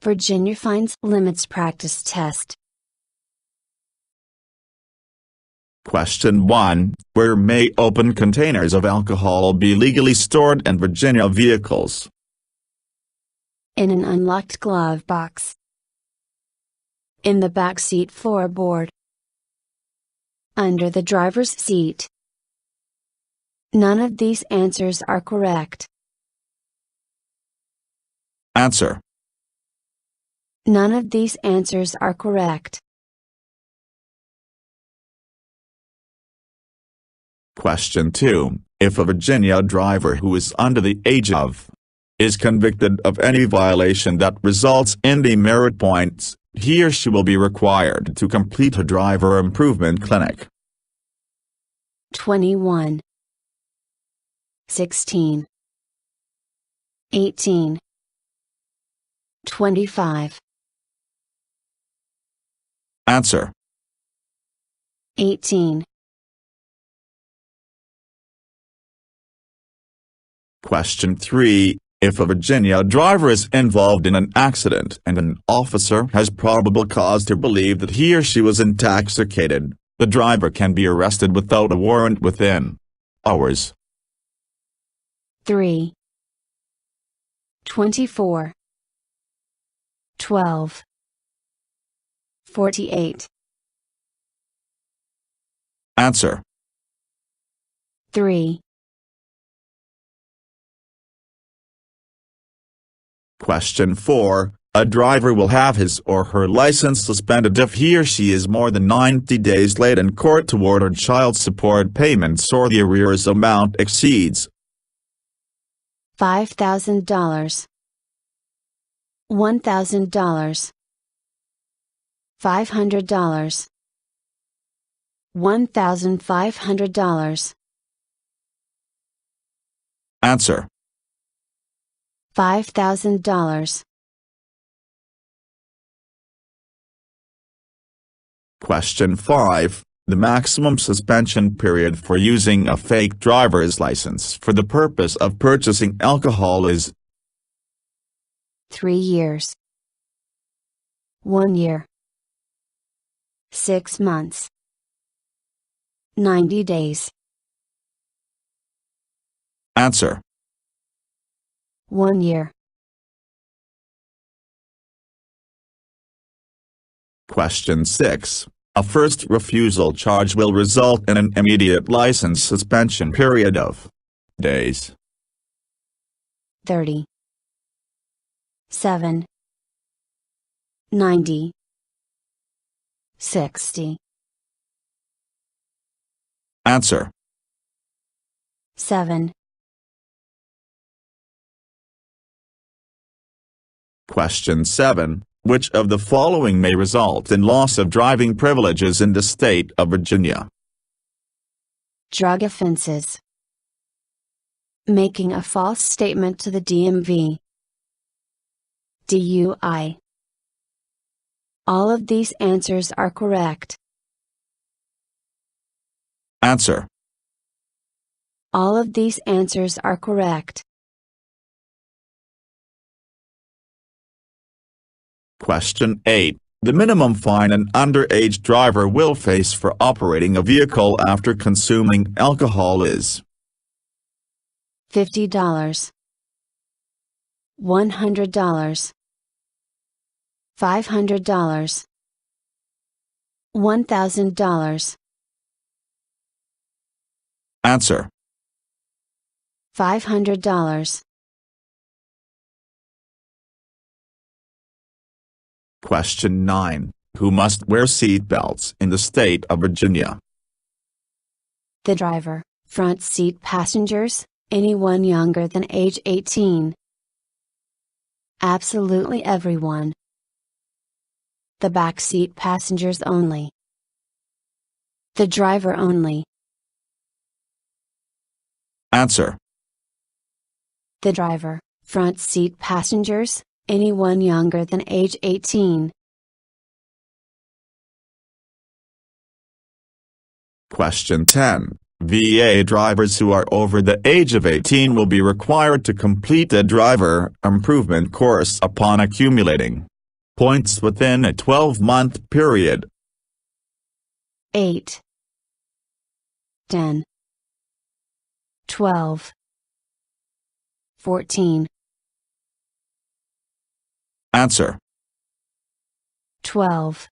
Virginia Fines Limits Practice Test. Question 1. Where may open containers of alcohol be legally stored in Virginia vehicles? In an unlocked glove box. In the back seat floorboard. Under the driver's seat. None of these answers are correct. Answer. None of these answers are correct. Question 2. If a Virginia driver who is under the age of is convicted of any violation that results in demerit points, he or she will be required to complete a driver improvement clinic. 21, 16, 18, 25. Answer. 18. Question 3. If a Virginia driver is involved in an accident and an officer has probable cause to believe that he or she was intoxicated, the driver can be arrested without a warrant within hours. 3, 24, 12, 48. Answer. 3. Question 4. A driver will have his or her license suspended if he or she is more than 90 days late in court to order child support payments or the arrears amount exceeds $5,000, $1,000, $500, $1,500. Answer. $5,000. Question 5. The maximum suspension period for using a fake driver's license for the purpose of purchasing alcohol is 3 years, 1 year, 6 months, 90 days. Answer. 1 year. Question 6. A first refusal charge will result in an immediate license suspension period of days. 30, 7, 90, 60. Answer. 7. Question 7. Which of the following may result in loss of driving privileges in the state of Virginia? Drug offenses. Making a false statement to the DMV. DUI. All of these answers are correct. Answer. All of these answers are correct. Question 8. The minimum fine an underage driver will face for operating a vehicle after consuming alcohol is $50, $100, $500, $1,000. Answer. $500. Question 9. Who must wear seat belts in the state of Virginia? The driver, front seat passengers, anyone younger than age 18. Absolutely everyone. The back seat passengers only. The driver only. Answer. The driver, front seat passengers, anyone younger than age 18. Question 10. VA drivers who are over the age of 18 will be required to complete a driver improvement course upon accumulating Points within a 12-month period. 8, 10, 12, 14. Answer: 12.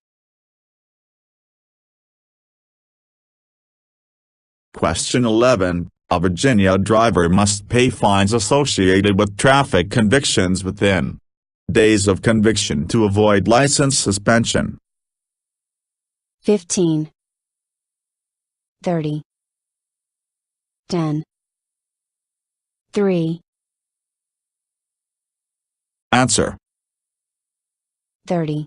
Question 11. A Virginia driver must pay fines associated with traffic convictions within days of conviction to avoid license suspension. 15, 30, 10, 3. Answer: 30.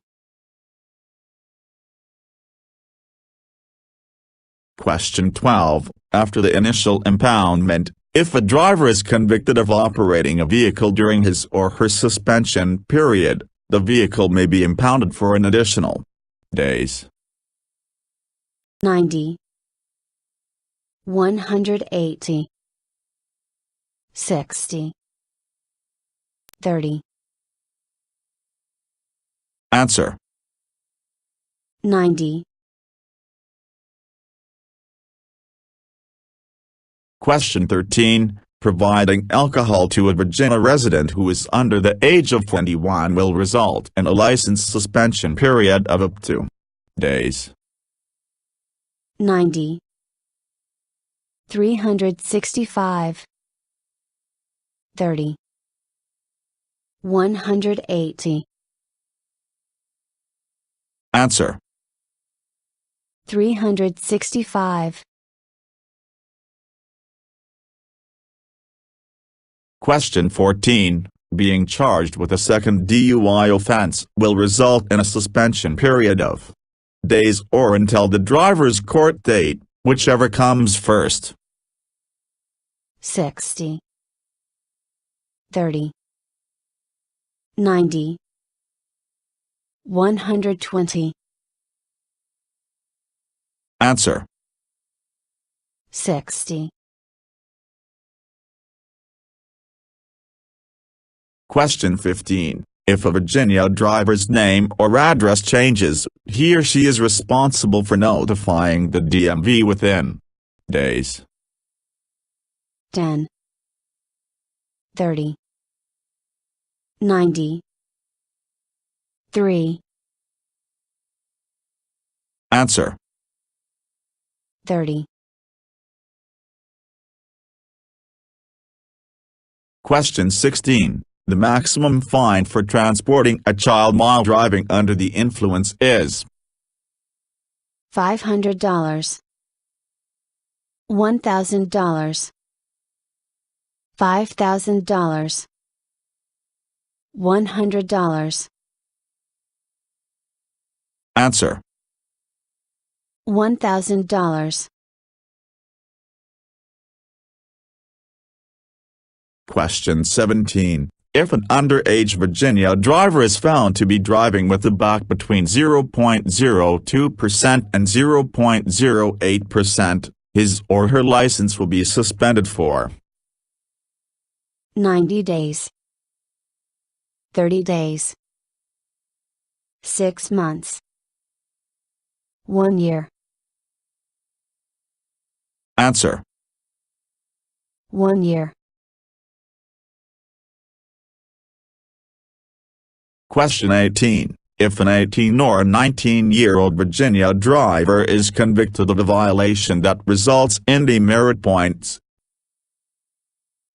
Question 12. After the initial impoundment, if a driver is convicted of operating a vehicle during his or her suspension period, the vehicle may be impounded for an additional days. 90, 180, 60, 30. Answer: 90. Question 13. Providing alcohol to a Virginia resident who is under the age of 21 will result in a license suspension period of up to days. 90, 365, 30, 180. Answer: 365. Question 14. Being charged with a second DUI offense will result in a suspension period of days or until the driver's court date, whichever comes first. 60, 30, 90, 120. Answer: 60. Question 15. If a Virginia driver's name or address changes, he or she is responsible for notifying the DMV within days. 10, 30, 90, 3. Answer: 30. Question 16. The maximum fine for transporting a child while driving under the influence is $500, $1,000, $5,000, $100. Answer: $1,000. Question 17. If an underage Virginia driver is found to be driving with a buck between 0.02% and 0.08%, his or her license will be suspended for 90 days, 30 days, 6 months, 1 year. Answer: 1 year. Question 18. If an 18 or 19-year-old Virginia driver is convicted of a violation that results in demerit points,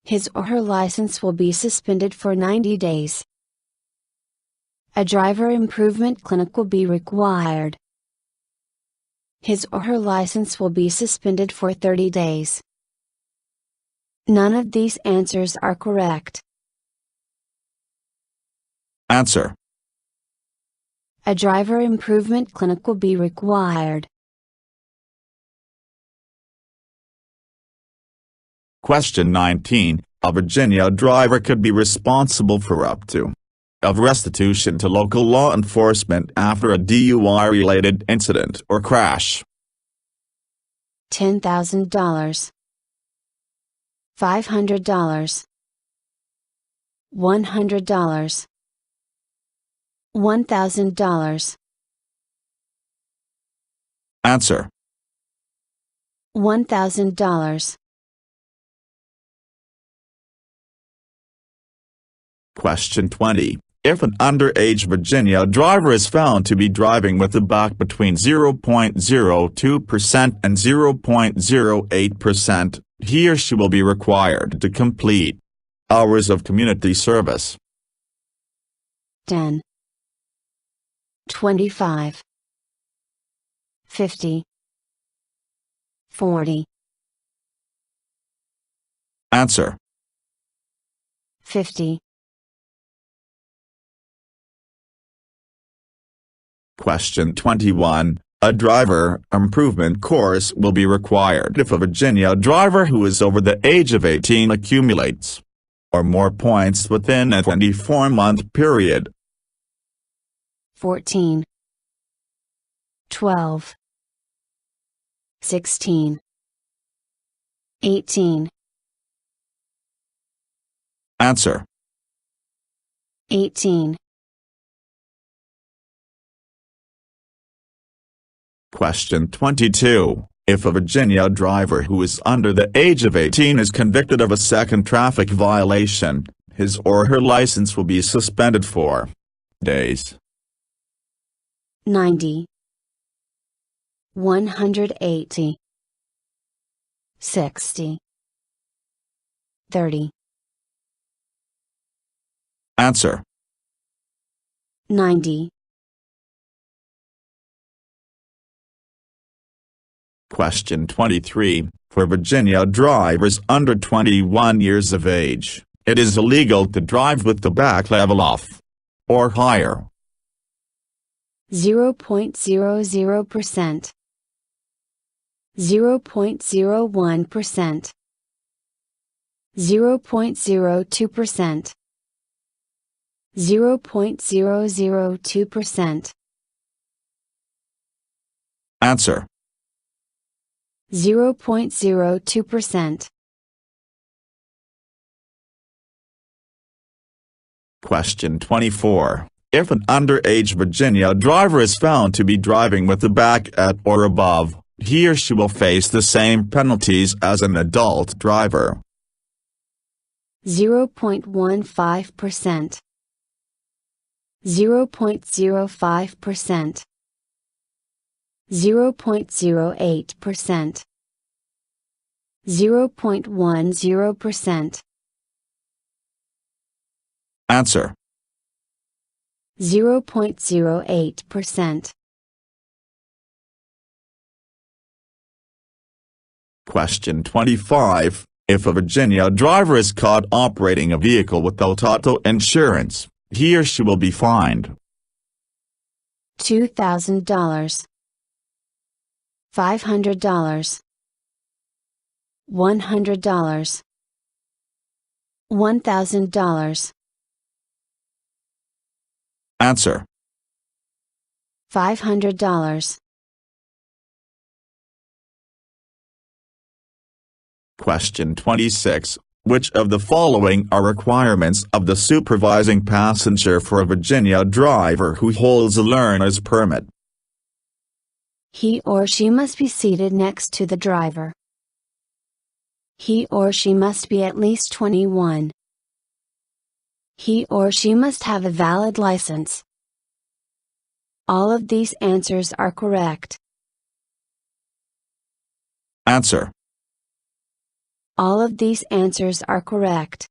his or her license will be suspended for 90 days. A driver improvement clinic will be required. His or her license will be suspended for 30 days. None of these answers are correct. Answer: A driver improvement clinic will be required. Question 19. A Virginia driver could be responsible for up to of restitution to local law enforcement after a DUI-related incident or crash. $10,000, $500, $100, $1,000. Answer. $1,000. Question 20. If an underage Virginia driver is found to be driving with a back between 0.02% and 0.08%, he or she will be required to complete hours of community service. 10, 25, 50, 40. Answer. 50. Question 21. A driver improvement course will be required if a Virginia driver who is over the age of 18 accumulates or more points within a 24-month period. 14, 12, 16, 18. Answer. 18. Question 22. If a Virginia driver who is under the age of 18 is convicted of a second traffic violation, his or her license will be suspended for days. 90, 180, 60, 30. Answer. 90. Question 23. For Virginia drivers under 21 years of age, it is illegal to drive with the back level off or higher. 0.00%, 0.01%, 0.02%, 0.002%. Answer. 0.02%. Question 24. If an underage Virginia driver is found to be driving with the back at or above, he or she will face the same penalties as an adult driver. 0.15%, 0.05%, 0.08%, 0.10%. Answer. 0.08%. Question 25. If a Virginia driver is caught operating a vehicle without auto insurance, he or she will be fined $2,000, $500, $100, $1,000. Answer. $500. Question 26. Which of the following are requirements of the supervising passenger for a Virginia driver who holds a learner's permit? He or she must be seated next to the driver. He or she must be at least 21. He or she must have a valid license. All of these answers are correct. Answer. All of these answers are correct.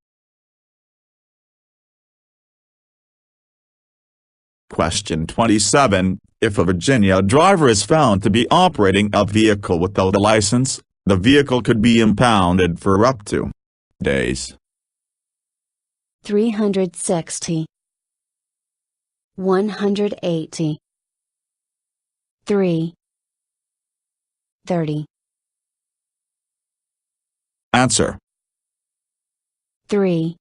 Question 27. If a Virginia driver is found to be operating a vehicle without a license, the vehicle could be impounded for up to days. 360, 180, 3, 30. Answer. 3.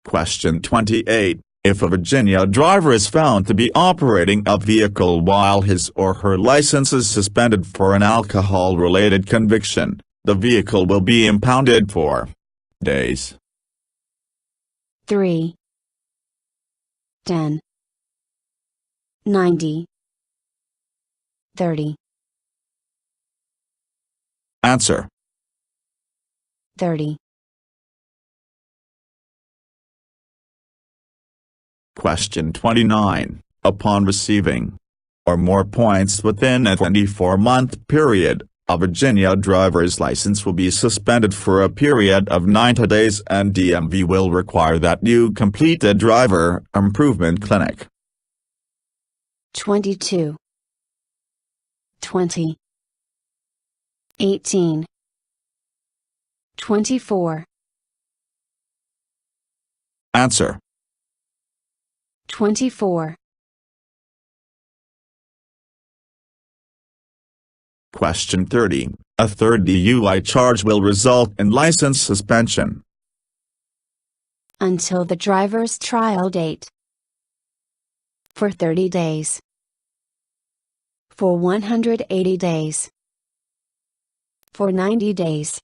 Question 28. If a Virginia driver is found to be operating a vehicle while his or her license is suspended for an alcohol-related conviction, the vehicle will be impounded for days. 3, 10, 90, 30. Answer. 30. Question 29. Upon receiving or more points within a 24-month period, a Virginia driver's license will be suspended for a period of 90 days and DMV will require that you complete a driver improvement clinic. 22, 20, 18, 24. Answer. 24. Question 30. A third DUI charge will result in license suspension Until the driver's trial date. For 30 days. For 180 days. For 90 days.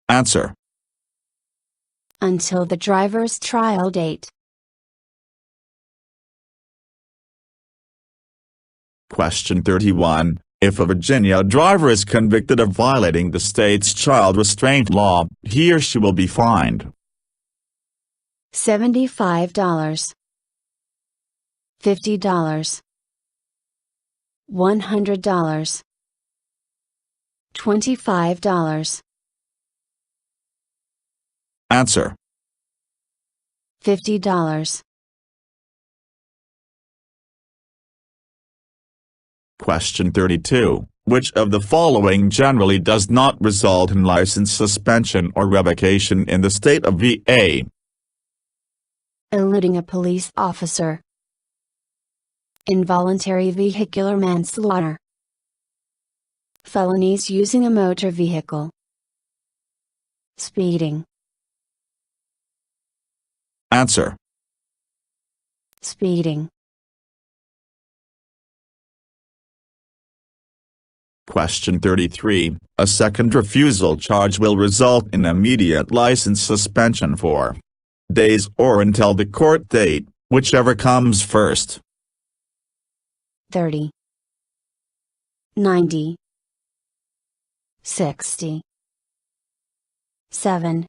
Answer. Until the driver's trial date. Question 31. If a Virginia driver is convicted of violating the state's child restraint law, he or she will be fined $75, $50, $100, $25. Answer. $50. Question 32. Which of the following generally does not result in license suspension or revocation in the state of VA? Eluding a police officer. Involuntary vehicular manslaughter. Felonies using a motor vehicle. Speeding. Answer. Speeding. Question 33. A second refusal charge will result in immediate license suspension for days or until the court date, whichever comes first. 30, 90, 60, 7.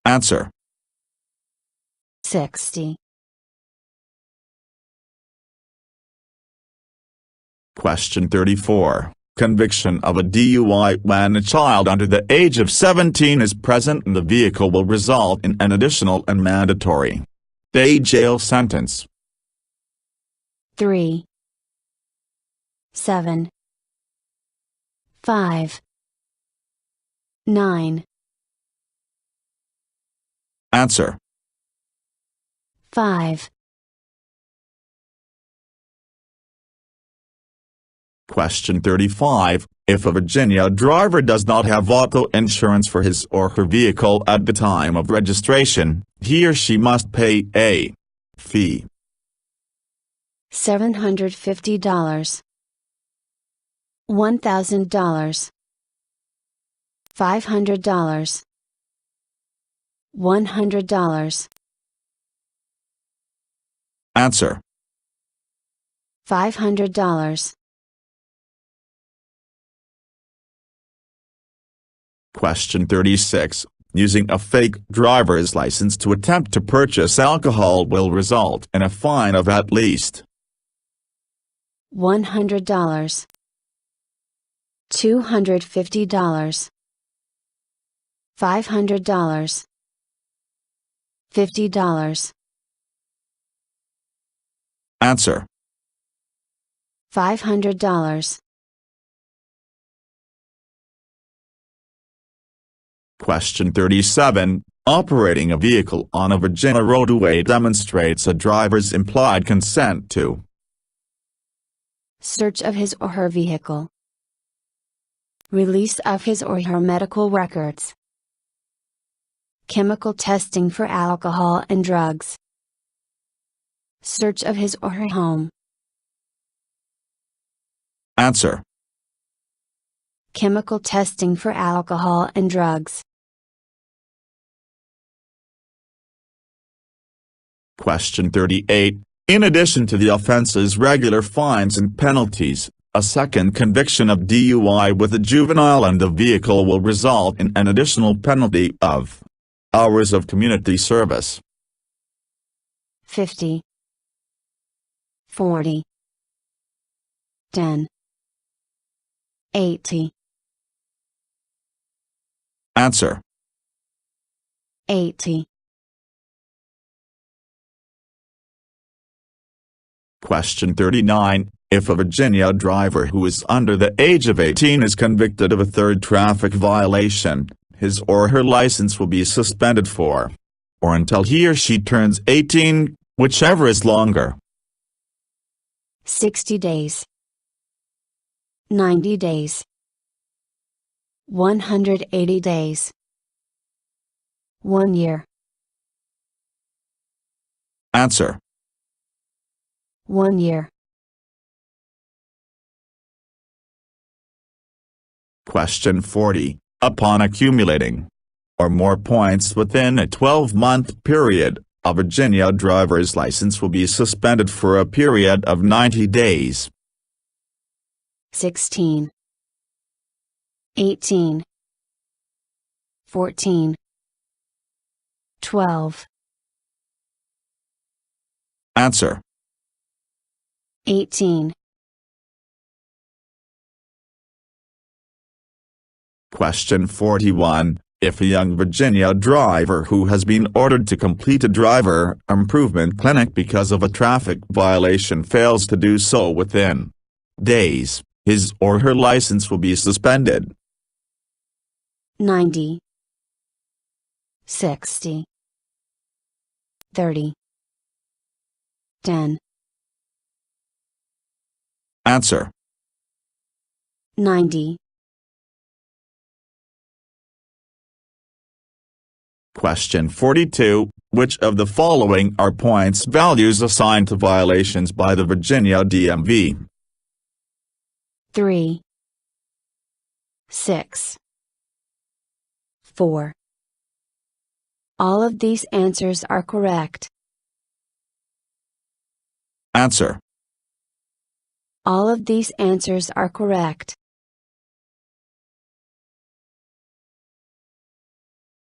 Answer. 60. Question 34. Conviction of a DUI when a child under the age of 17 is present in the vehicle will result in an additional and mandatory day jail sentence. 3, 7, 5, 9. Answer. 5. Question 35. If a Virginia driver does not have auto insurance for his or her vehicle at the time of registration, he or she must pay a fee. $750, $1,000, $500, $100. Answer. $500. Question 36. Using a fake driver's license to attempt to purchase alcohol will result in a fine of at least $100, $250, $500, $50. Answer. $500. Question 37. Operating a vehicle on a Virginia roadway demonstrates a driver's implied consent to Search of his or her vehicle. Release of his or her medical records. Chemical testing for alcohol and drugs. Search of his or her home. Answer. Chemical testing for alcohol and drugs. Question 38. In addition to the offense's regular fines and penalties, a second conviction of DUI with a juvenile and the vehicle will result in an additional penalty of hours of community service. 50, 40, 10, 80. Answer: 80. Question 39. If a Virginia driver who is under the age of 18 is convicted of a third traffic violation, his or her license will be suspended for, or until he or she turns 18, whichever is longer. 60 days, 90 days, 180 days, 1 year. Answer: 1 year. Question 40. Upon accumulating or more points within a 12-month period, a Virginia driver's license will be suspended for a period of 90 days. 16, 18, 14, 12. Answer: 18. Question 41. If a young Virginia driver who has been ordered to complete a driver improvement clinic because of a traffic violation fails to do so within days, his or her license will be suspended. 90, 60, 30, 10. Answer: 90. Question 42. Which of the following are points values assigned to violations by the Virginia DMV? 3, 6, 4. All of these answers are correct. Answer: All of these answers are correct.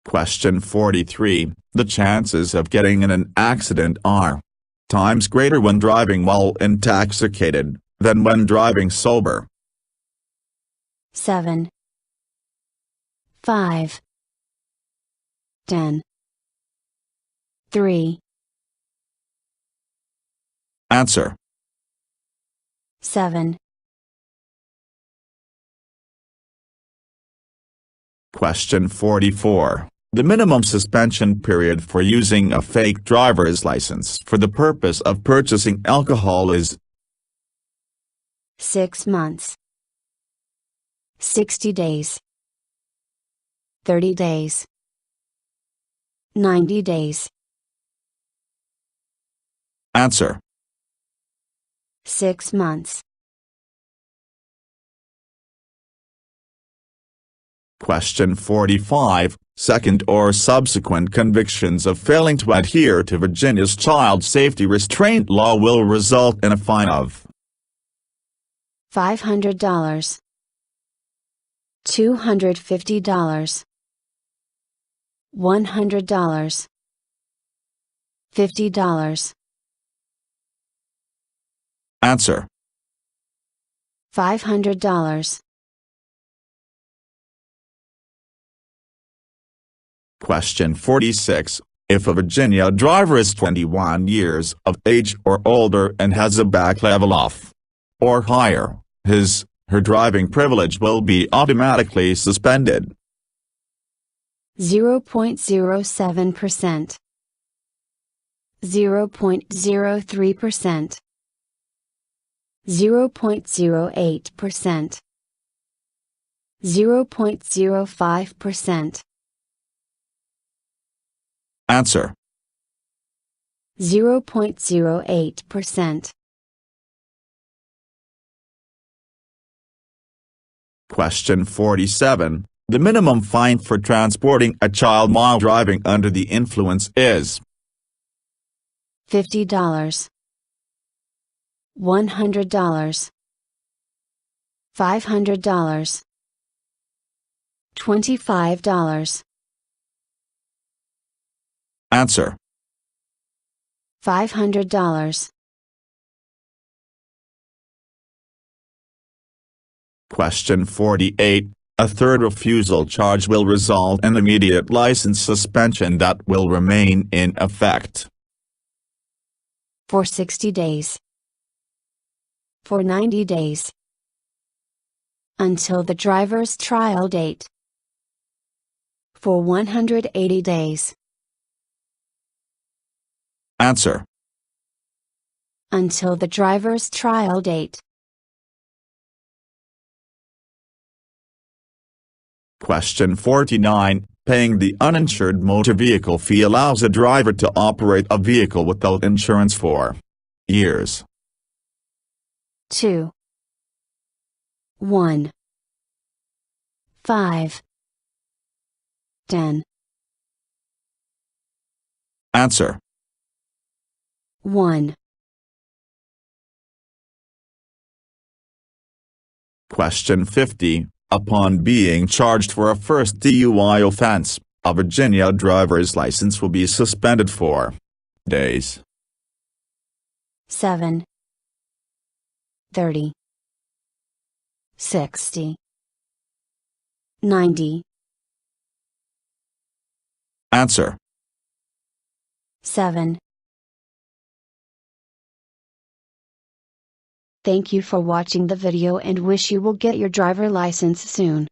Question 43. The chances of getting in an accident are times greater when driving while intoxicated than when driving sober. 7, 5, 10, 3. Answer: 7. Question 44. The minimum suspension period for using a fake driver's license for the purpose of purchasing alcohol is 6 months, 60 days, 30 days, 90 days. Answer: 6 months. Question 45. Second or subsequent convictions of failing to adhere to Virginia's child safety restraint law will result in a fine of $500, $250, $100, $50. Answer: $500. Question 46. If a Virginia driver is 21 years of age or older and has a back level of or higher, her driving privilege will be automatically suspended. 0.07%, 0.03%, 0.08%, 0.05%. Answer: 0.08%. Question 47. The minimum fine for transporting a child while driving under the influence is $50, $100, $500, $25. Answer. $500. Question 48. A third refusal charge will result in immediate license suspension that will remain in effect For 60 days. For 90 days. Until the driver's trial date. For 180 days. Answer. Until the driver's trial date. Question 49. Paying the uninsured motor vehicle fee allows a driver to operate a vehicle without insurance for years. 2. 1. 5. 10. Answer. 1. Question 50. Upon being charged for a first DUI offense, a Virginia driver's license will be suspended for days. 7. 30. 60. 90. Answer. 7. Thank you for watching the video and wish you will get your driver license soon.